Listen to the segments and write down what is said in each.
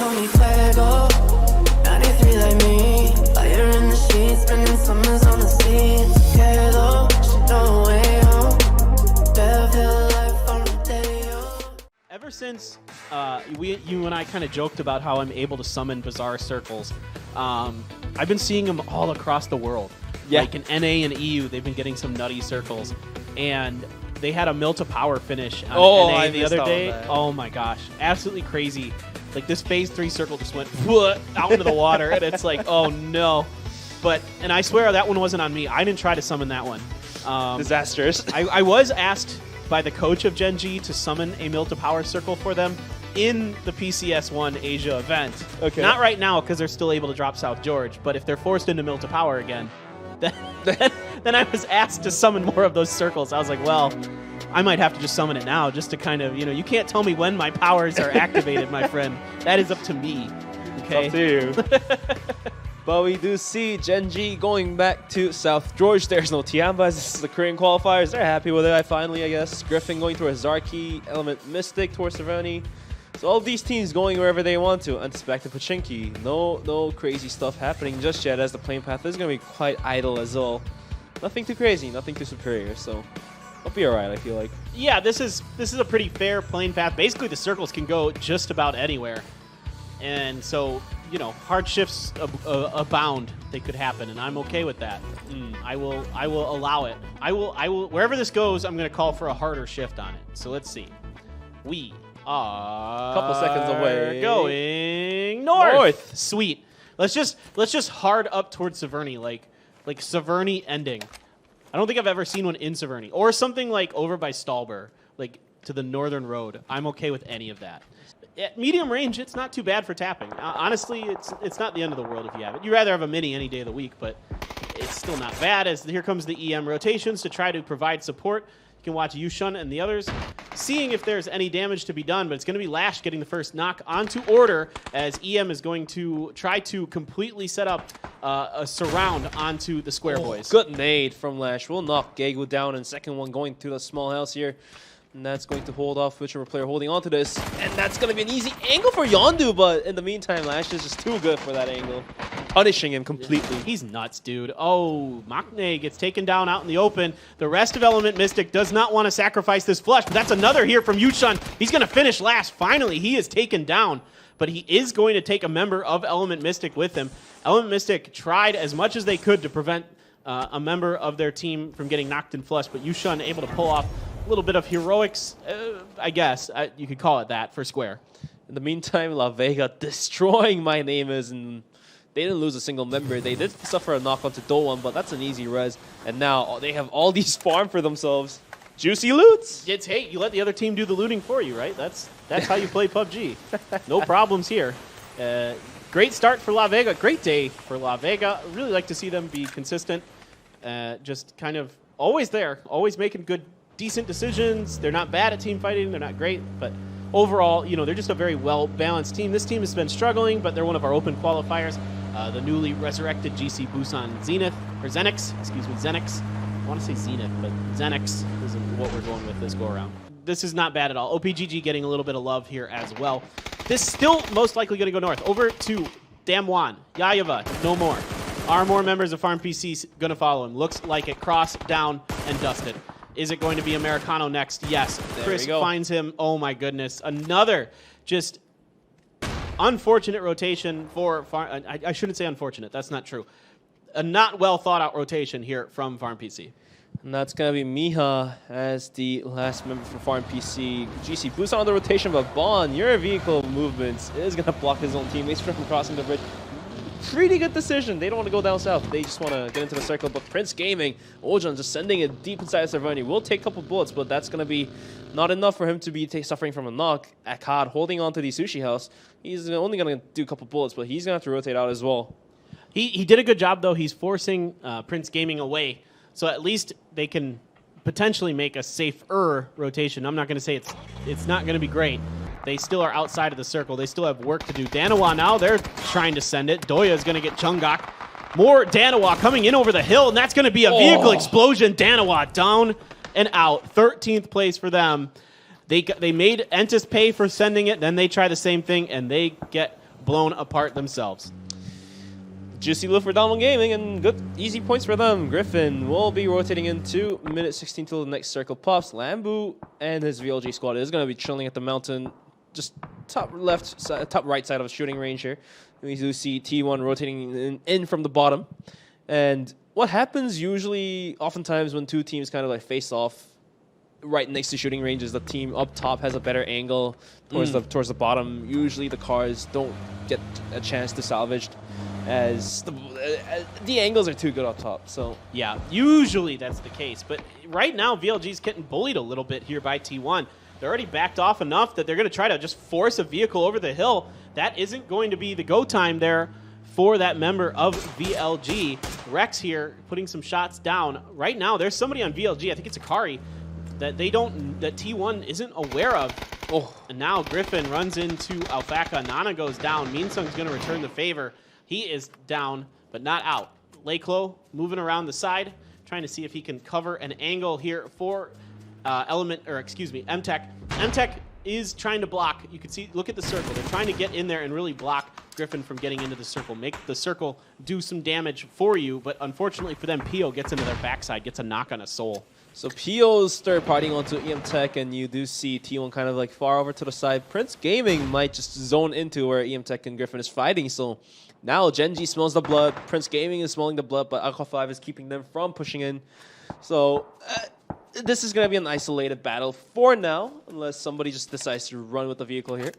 call me fuego. 93 like me. Fire in the sheets, spending summers on the sea. It's okay though, she know way home. Bev Hill life on Rodeo. Ever since you and I kind of joked about how I'm able to summon bizarre circles, I've been seeing them all across the world. Yeah. Like in NA and EU, they've been getting some nutty circles. And they had a Mill to Power finish on NA the other day. Oh my gosh. Absolutely crazy. Like this phase 3 circle just went out into the water. And it's like, oh no. And I swear that one wasn't on me. I didn't try to summon that one. Disastrous. I was asked by the coach of Gen.G to summon a Mill to Power circle for them in the PCS1 Asia event. Okay. Not right now because they're still able to drop South George, but if they're forced into Mill to Power again, then I was asked to summon more of those circles. I was like, well, I might have to just summon it now just to kind of, you can't tell me when my powers are activated, my friend. That is up to me. Okay. It's up to you. But we do see Gen.G going back to South George. There's no Tiambas. This is the Korean qualifiers. They're happy with it, I guess. Griffin going through a Zarki, Element Mystic towards Savani. So all of these teams going wherever they want to. And it's back to Pachinki. No crazy stuff happening just yet, as the playing path is going to be quite idle as well. Nothing too crazy, nothing too superior. So I'll be alright, I feel like. Yeah, this is a pretty fair playing path. Basically, the circles can go just about anywhere. And so, hardships abound. They could happen, and I'm okay with that. I will allow it. I will. Wherever this goes, I'm going to call for a harder shift on it. So let's see. We are Couple seconds away. Going north. Sweet. Let's just hard up towards Severny, like Severny ending. I don't think I've ever seen one in Severny, or something like over by Stalber, like to the northern road. I'm okay with any of that. At medium range, it's not too bad for tapping. Honestly, it's not the end of the world if you have it. You'd rather have a mini any day of the week, but it's still not bad, as here comes the EM rotations to try to provide support. You can watch Yushun and the others, seeing if there's any damage to be done, but it's going to be Lash getting the first knock onto Order, as EM is going to try to completely set up a surround onto the Square Boys. Good nade from Lash. Will knock Gegu down, and second one going to the small house here. And that's going to hold off whichever player holding on to this. And that's going to be an easy angle for Yondu, but in the meantime, Lash is just too good for that angle. Punishing him completely. He's nuts, dude. Oh, Maknae gets taken down out in the open. The rest of Element Mystic does not want to sacrifice this flush, but that's another here from Yushun. He's going to finish last. Finally, he is taken down, but he is going to take a member of Element Mystic with him. Element Mystic tried as much as they could to prevent a member of their team from getting knocked in flush, but Yushun able to pull off a little bit of heroics, I guess. You could call it that for Square. In the meantime, La Vega destroying My Name Is, and they didn't lose a single member. They did suffer a knock onto Doan, but that's an easy res. And now they have all these farm for themselves. Juicy loots! Hey, you let the other team do the looting for you, right? That's how you play PUBG. No problems here. Great start for La Vega. Great day for La Vega. Really like to see them be consistent. Just kind of always there, always making good, decent decisions. They're not bad at team fighting. They're not great, but overall, they're just a very well-balanced team. This team has been struggling, but they're one of our open qualifiers. The newly resurrected GC Busan Zenith, or Zenix, excuse me, Zenix. I want to say Zenith, but Zenix is what we're going with this go-around. This is not bad at all. OPGG getting a little bit of love here as well. This still most likely going to go north. Over to Damwon, Yayeva, no more. Are more members of Farm PC going to follow him? Looks like it. Cross, down, and dusted. Is it going to be Americano next? Yes. Chris finds him. Oh my goodness. Another just unfortunate rotation for Farm. I shouldn't say unfortunate. That's not true. A not well thought out rotation here from Farm PC. And that's going to be Miha as the last member for Farm PC. GC Busan on the rotation, but Bon, your vehicle movements is going to block his own teammates from crossing the bridge. Pretty good decision. They don't want to go down south. They just want to get into the circle. But Prince Gaming, Ojan just sending it deep inside Servani. Will take a couple bullets, but that's going to be not enough for him to be suffering from a knock. Akkad holding on to the sushi house. He's only going to do a couple bullets, but he's going to have to rotate out as well. He did a good job, though. He's forcing Prince Gaming away. So at least they can potentially make a safer rotation. I'm not going to say it's not going to be great. They still are outside of the circle. They still have work to do. Danawa now, they're trying to send it. Doya is going to get Chungak. More Danawa coming in over the hill, and that's going to be a vehicle explosion. Danawa down and out. 13th place for them. They made Entis pay for sending it. Then they try the same thing, and they get blown apart themselves. Juicy loot for Download Gaming and good, easy points for them. Griffin will be rotating into minute 16 till the next circle pops. Lambu and his VLG squad is going to be chilling at the mountain, just top right side of shooting range here. We do see T1 rotating in from the bottom. And what happens usually, oftentimes when two teams kind of like face off right next to shooting range, is the team up top has a better angle towards the bottom. Usually the cars don't get a chance to salvage, as the angles are too good up top. So yeah, usually that's the case. But right now, VLG's getting bullied a little bit here by T1. They're already backed off enough that they're going to try to just force a vehicle over the hill. That isn't going to be the go time there for that member of VLG. Rex here putting some shots down. Right now, there's somebody on VLG, I think it's Akari, that T1 isn't aware of. Oh, and now Griffin runs into Alpaca. Nana goes down. Minsung's going to return the favor. He is down, but not out. Layclo moving around the side, trying to see if he can cover an angle here for MTech. MTech is trying to block. You can see, look at the circle. They're trying to get in there and really block Griffin from getting into the circle. Make the circle do some damage for you, but unfortunately for them, Pio gets into their backside, gets a knock on a soul. So Pio's third partying onto EMTech, and you do see T1 kind of like far over to the side. Prince Gaming might just zone into where EMTech and Griffin is fighting. So now Gen.G smells the blood. Prince Gaming is smelling the blood, but Aqua5 is keeping them from pushing in. So this is going to be an isolated battle for now, unless somebody just decides to run with the vehicle here.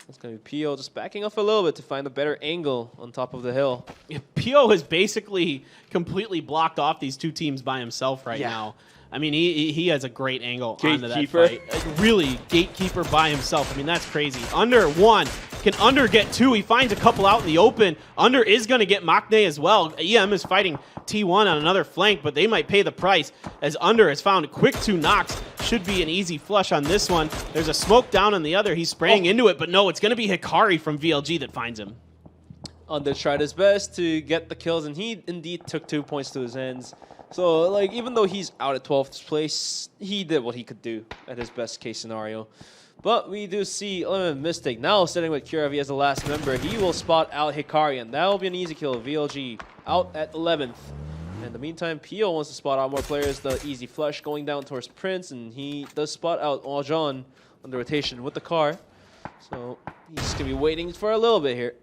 It's going to be Pio just backing off a little bit to find a better angle on top of the hill. Yeah, Pio has basically completely blocked off these two teams by himself right now. I mean, he has a great angle onto that fight. Really, gatekeeper by himself. I mean, that's crazy. Under one. Can Under get two? He finds a couple out in the open. Under is going to get Maknae as well. EM is fighting T1 on another flank, but they might pay the price as Under has found quick 2 knocks. Should be an easy flush on this one. There's a smoke down on the other. He's spraying into it, but no, it's going to be Hikari from VLG that finds him. Under tried his best to get the kills, and he indeed took 2 points to his hands. So, like, even though he's out at 12th place, he did what he could do at his best case scenario. But we do see Element Mystic now sitting with Kiravi as the last member. He will spot out Hikari, and that will be an easy kill. VLG out at 11th. In the meantime, Pio wants to spot out more players. The easy flush going down towards Prince, and he does spot out Ojon on the rotation with the car. So he's just going to be waiting for a little bit here.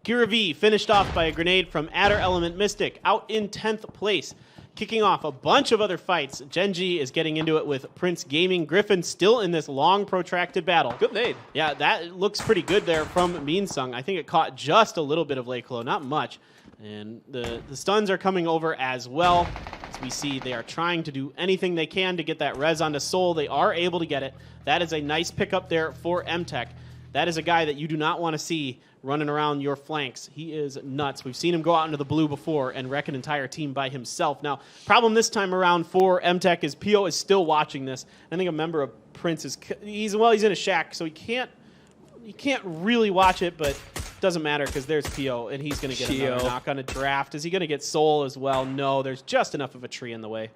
Kiravi finished off by a grenade from Adder Element Mystic, out in 10th place. Kicking off a bunch of other fights. Gen.G is getting into it with Prince Gaming. Griffin still in this long, protracted battle. Good nade. Yeah, that looks pretty good there from Minsung. I think it caught just a little bit of Layclo, not much. And the stuns are coming over as well. As we see, they are trying to do anything they can to get that res onto Soul. They are able to get it. That is a nice pickup there for MTech. That is a guy that you do not want to see running around your flanks. He is nuts. We've seen him go out into the blue before and wreck an entire team by himself. Now, problem this time around for MTech is Pio is still watching this. I think a member of Prince is he's in a shack, so he can't really watch it, but doesn't matter because there's Pio and he's going to get another knock on a draft. Is he going to get Soul as well? No, there's just enough of a tree in the way.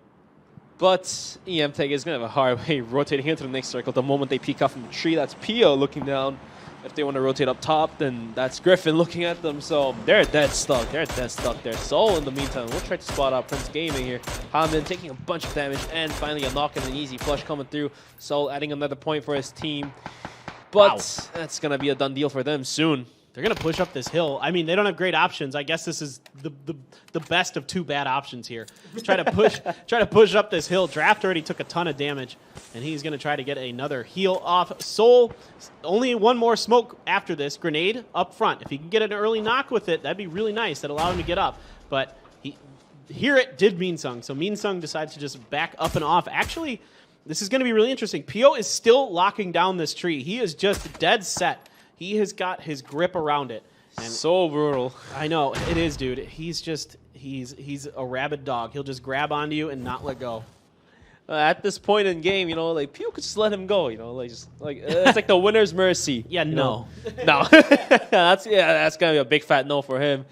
But EMTech is going to have a hard way rotating into the next circle. The moment they peek out from the tree, that's Pio looking down. If they want to rotate up top, then that's Griffin looking at them. So they're dead stuck. They're dead stuck there. Soul, in the meantime, we'll try to spot out Prince Gaming here. Haman taking a bunch of damage and finally a knock and an easy flush coming through. Soul adding another point for his team. But that's going to be a done deal for them soon. They're going to push up this hill. I mean, they don't have great options. I guess this is the best of 2 bad options here. Try to push up this hill. Draft already took a ton of damage, and he's going to try to get another heal off. Soul, only one more smoke after this. Grenade up front. If he can get an early knock with it, that'd be really nice. That'd allow him to get up. But here it did Minsung. So Minsung decides to just back up and off. Actually, this is going to be really interesting. Pio is still locking down this tree. He is just dead set. He has got his grip around it. And so brutal. I know, it is, dude. He's a rabid dog. He'll just grab onto you and not let go. At this point in game, you know, like Pio could just let him go, you know, like just like it's like the winner's mercy. Yeah, no. No. that's gonna be a big fat no for him.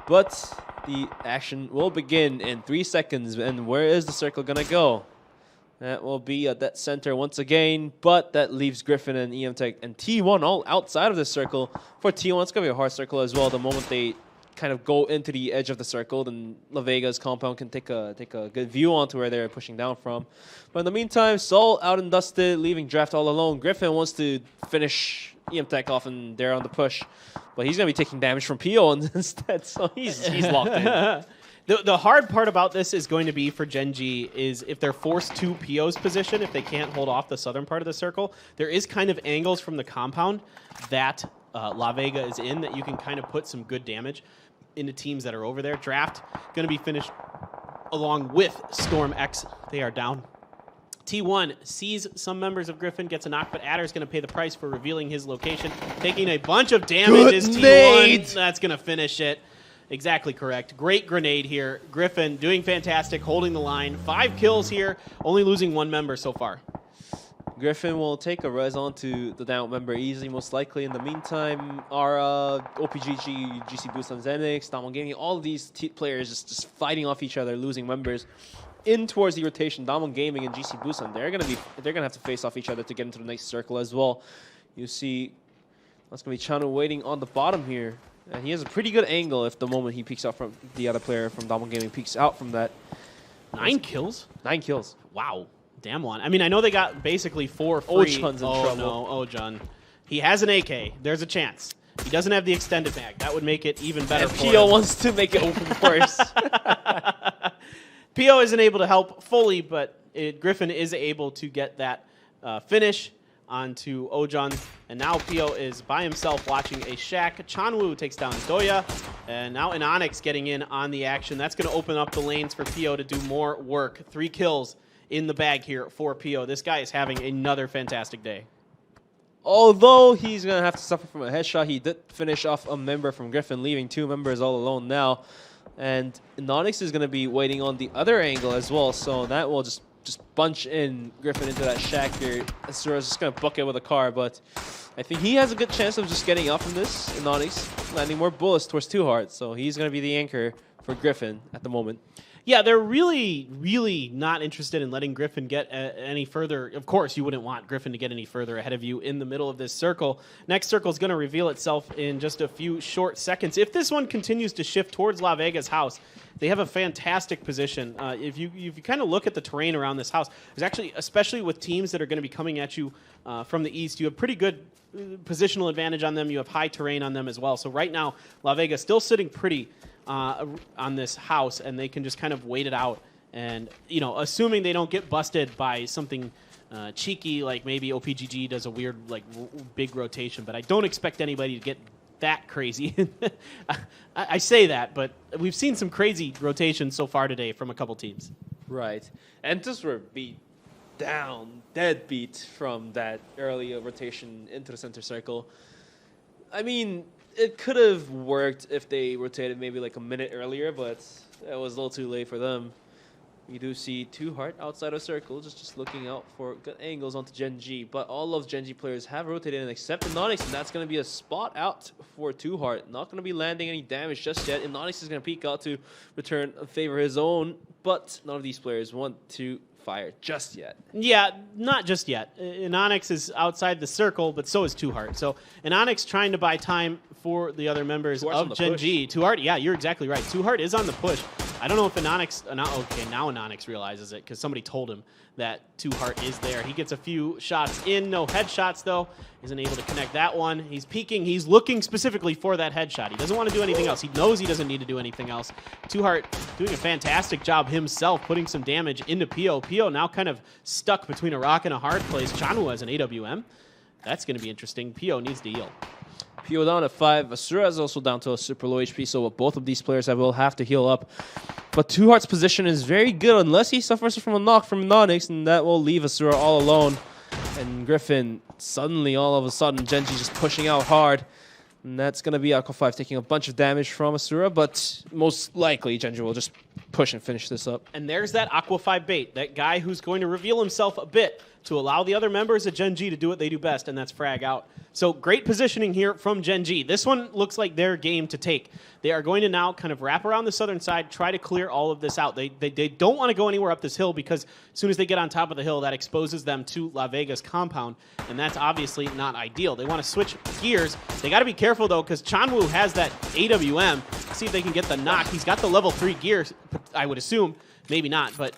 But the action will begin in 3 seconds, and where is the circle gonna go? That will be a dead center once again, but that leaves Griffin and EMTech and T1 all outside of the circle. For T1, it's going to be a hard circle as well. The moment they kind of go into the edge of the circle, then La Vega's compound can take a good view onto where they're pushing down from. But in the meantime, Sol out and dusted, leaving Draft all alone. Griffin wants to finish EMTech off and they're on the push, but he's going to be taking damage from Pio instead, so he's locked in. The hard part about this is going to be for Gen.G is if they're forced to Pio's position, if they can't hold off the southern part of the circle, there is kind of angles from the compound that La Vega is in that you can kind of put some good damage into teams that are over there. Draft going to be finished along with Storm X. They are down. T1 sees some members of Griffin, gets a knock, but Adder's going to pay the price for revealing his location. Taking a bunch of damage is T1. That's going to finish it. Exactly correct. Great grenade here. Griffin doing fantastic, holding the line. 5 kills here, only losing 1 member so far. Griffin will take a res onto the down member easily, most likely. In the meantime, our OPGG, GC Boost on Inonix, Damwon Gaming, all of these players just fighting off each other, losing members. In towards the rotation, Damwon Gaming and GC Busan, they're gonna have to face off each other to get into the next circle as well. You see, that's gonna be Chanu waiting on the bottom here, and he has a pretty good angle if the moment he peeks out from the other player from Damwon Gaming peeks out from that. 9 kills? 9 kills. Wow. Damn one. I mean, I know they got basically 4 free. Ojan's in trouble. No, Ojan. He has an AK. There's a chance. He doesn't have the extended mag. That would make it even better and for Pio him. wants to make it open worse. Pio isn't able to help fully, but Griffin is able to get that finish onto Ojan. And now Pio is by himself watching a shack. Chanwoo takes down Doya. And now Inonix getting in on the action. That's going to open up the lanes for Pio to do more work. 3 kills in the bag here for Pio. This guy is having another fantastic day. Although he's going to have to suffer from a headshot, he did finish off a member from Griffin, leaving 2 members all alone now. And Inonix is going to be waiting on the other angle as well, so that will just bunch in Griffin into that shack here. Asura's just going to book it with a car, but I think he has a good chance of just getting up from this. Inonix landing more bullets towards 2 Heart, so he's going to be the anchor for Griffin at the moment. Yeah, they're really, really not interested in letting Griffin get any further. Of course, you wouldn't want Griffin to get any further ahead of you in the middle of this circle. Next circle is going to reveal itself in just a few short seconds. If this one continues to shift towards La Vega's house, they have a fantastic position. If you kind of look at the terrain around this house, there's actually, especially with teams that are going to be coming at you from the east, you have pretty good positional advantage on them. You have high terrain on them as well. So right now, La Vega still sitting pretty on this house, and they can just kind of wait it out. And, you know, assuming they don't get busted by something cheeky, like maybe OPGG does a weird, like, big rotation, but I don't expect anybody to get that crazy. I say that, but we've seen some crazy rotations so far today from a couple teams. Right. And just were beat down, dead beat from that early rotation into the center circle. I mean, it could have worked if they rotated maybe like a minute earlier, but it was a little too late for them. We do see 2 Heart outside of circle, just looking out for good angles onto Gen.G. But all of Gen.G players have rotated in except Inonix, and that's going to be a spot out for 2 Heart. Not going to be landing any damage just yet. Inonix is going to peek out to return a favor his own, but none of these players want to fire just yet. Yeah, not just yet. Inonix is outside the circle, but so is 2 Heart. So Inonix trying to buy time for the other members of Gen.G. 2 Heart, yeah, you're exactly right. 2 Heart is on the push. I don't know if Inonix... okay, now Inonix realizes it because somebody told him that 2 Heart is there. He gets a few shots in. No headshots, though. Isn't able to connect that one. He's peeking. He's looking specifically for that headshot. He doesn't want to do anything else. He knows he doesn't need to do anything else. 2 Heart doing a fantastic job himself, putting some damage into Pio. Pio now kind of stuck between a rock and a hard place. Chanwoo has an AWM. That's going to be interesting. Pio needs to heal. Pio down at 5. Asura is also down to a super low HP, so both of these players will have to heal up. But 2 Heart's position is very good unless he suffers from a knock from Inonix, and that will leave Asura all alone. And Griffin, suddenly, all of a sudden, Gen.G just pushing out hard. And that's going to be Aqua5 taking a bunch of damage from Asura, but most likely Gen.G will just push and finish this up. And there's that Aqua5 bait, that guy who's going to reveal himself a bit to allow the other members of Gen.G to do what they do best, and that's frag out. So great positioning here from Gen.G. This one looks like their game to take. They are going to now kind of wrap around the southern side, try to clear all of this out. They don't want to go anywhere up this hill because as soon as they get on top of the hill, that exposes them to La Vega's compound, and that's obviously not ideal. They want to switch gears. They got to be careful, though, because Chanwoo has that AWM. See if they can get the knock. He's got the level 3 gear, I would assume. Maybe not, but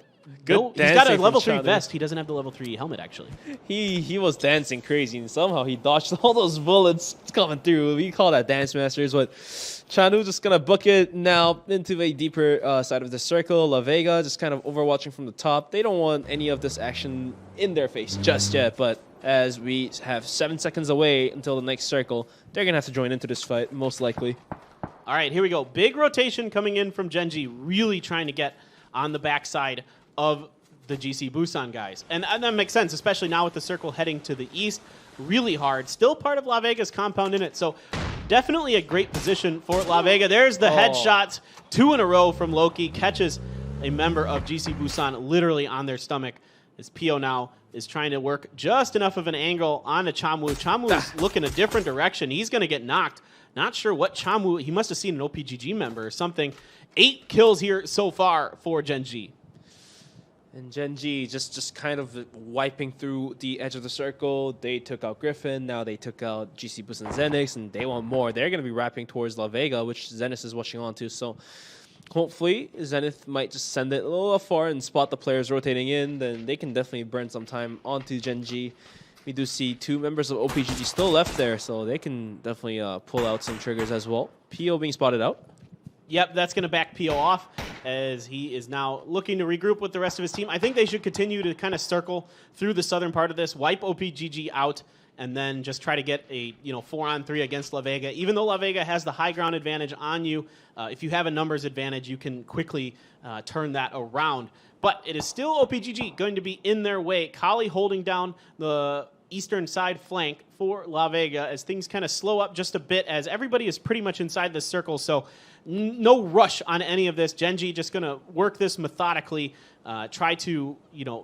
no, he's got a level 3 vest. He doesn't have the level 3 helmet, actually. He was dancing crazy, and somehow he dodged all those bullets coming through. We call that Dance Masters, but Chanwoo just going to book it now into a deeper side of the circle. La Vega just kind of overwatching from the top. They don't want any of this action in their face just yet, but as we have 7 seconds away until the next circle, they're going to have to join into this fight, most likely. All right, here we go. Big rotation coming in from Gen.G, really trying to get on the backside of the GC Busan guys. And that makes sense, especially now with the circle heading to the east. Really hard. Still part of La Vega's compound in it, so definitely a great position for La Vega. There's the headshots, 2 in a row from Loki. Catches a member of GC Busan literally on their stomach. As Pio now is trying to work just enough of an angle on to Chanwoo. Chanwoo is looking a different direction. He's going to get knocked. Not sure what Chanwoo, he must have seen an OPGG member or something. 8 kills here so far for Gen.G. And Gen.G just kind of wiping through the edge of the circle. They took out Griffin. Now they took out GC Boost and Zenix, and they want more. They're going to be wrapping towards La Vega, which Zenith is watching on to. So hopefully Zenith might just send it a little far and spot the players rotating in. Then they can definitely burn some time onto Gen.G. We do see 2 members of OPGG still left there, so they can definitely pull out some triggers as well. PO being spotted out. Yep, that's going to back Pio off as he is now looking to regroup with the rest of his team. I think they should continue to kind of circle through the southern part of this, wipe OPGG out, and then just try to get a 4-on-3 against La Vega. Even though La Vega has the high ground advantage on you, if you have a numbers advantage, you can quickly turn that around. But it is still OPGG going to be in their way. Kali holding down the eastern side flank for La Vega as things kind of slow up just a bit as everybody is pretty much inside this circle. So no rush on any of this. Gen.G just going to work this methodically, try to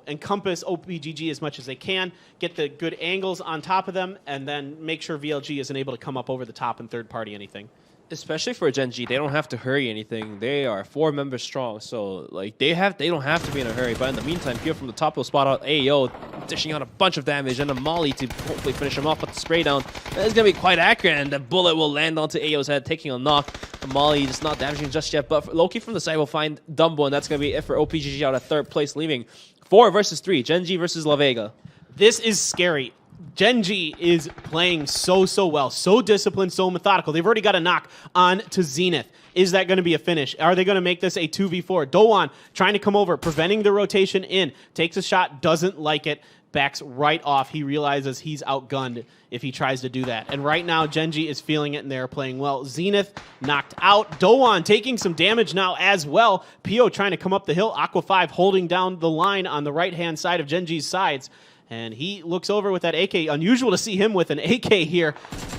encompass OPGG as much as they can, get the good angles on top of them, and then make sure VLG isn't able to come up over the top and third party anything. Especially for Gen.G, they don't have to hurry anything. They are 4 members strong, so like they don't have to be in a hurry. But in the meantime, Pio from the top will spot out AO, dishing out a bunch of damage and a molly to hopefully finish him off with the spray down. It's gonna be quite accurate, and the bullet will land onto AO's head, taking a knock. The molly is not damaging just yet, but Loki from the side will find Dumbo, and that's gonna be it for OPGG out at 3rd place, leaving 4 versus 3. Gen.G versus La Vega. This is scary. Gen.G is playing so well, so disciplined, so methodical. They've already got a knock on to Zenith. Is that going to be a finish? Are they going to make this a 2v4? Doan trying to come over, preventing the rotation in. Takes a shot, doesn't like it, backs right off. He realizes he's outgunned if he tries to do that. And right now, Gen.G is feeling it, and they're playing well. Zenith knocked out. Doan taking some damage now as well. Pio trying to come up the hill. Aqua5 holding down the line on the right-hand side of Gen.G's sides. And he looks over with that AK. Unusual to see him with an AK here.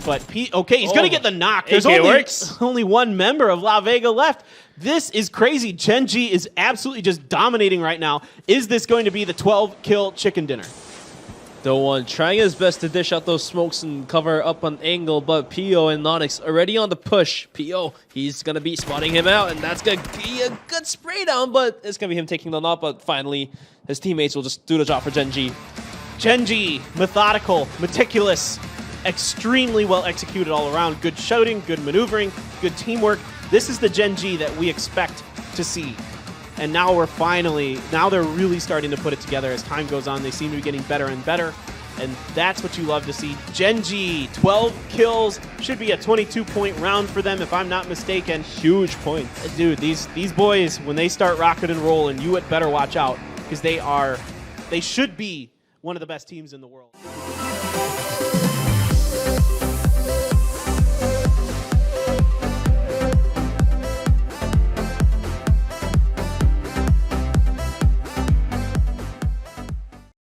But he's going to get the knock. There's only 1 member of La Vega left. This is crazy. Gen.G is absolutely just dominating right now. Is this going to be the 12-kill chicken dinner? Doan trying his best to dish out those smokes and cover up an angle, but Pio and Inonix already on the push. Pio, he's going to be spotting him out, and that's going to be a good spray down, but it's going to be him taking the knock, but finally his teammates will just do the job for Gen.G. Gen.G, methodical, meticulous, extremely well executed all around. Good shooting, good maneuvering, good teamwork. This is the Gen.G that we expect to see. And now they're really starting to put it together as time goes on. They seem to be getting better and better. And that's what you love to see. Gen.G, 12 kills, should be a 22-point round for them if I'm not mistaken. Huge point. Dude, these boys, when they start rocking and rolling, you had better watch out because they should be one of the best teams in the world.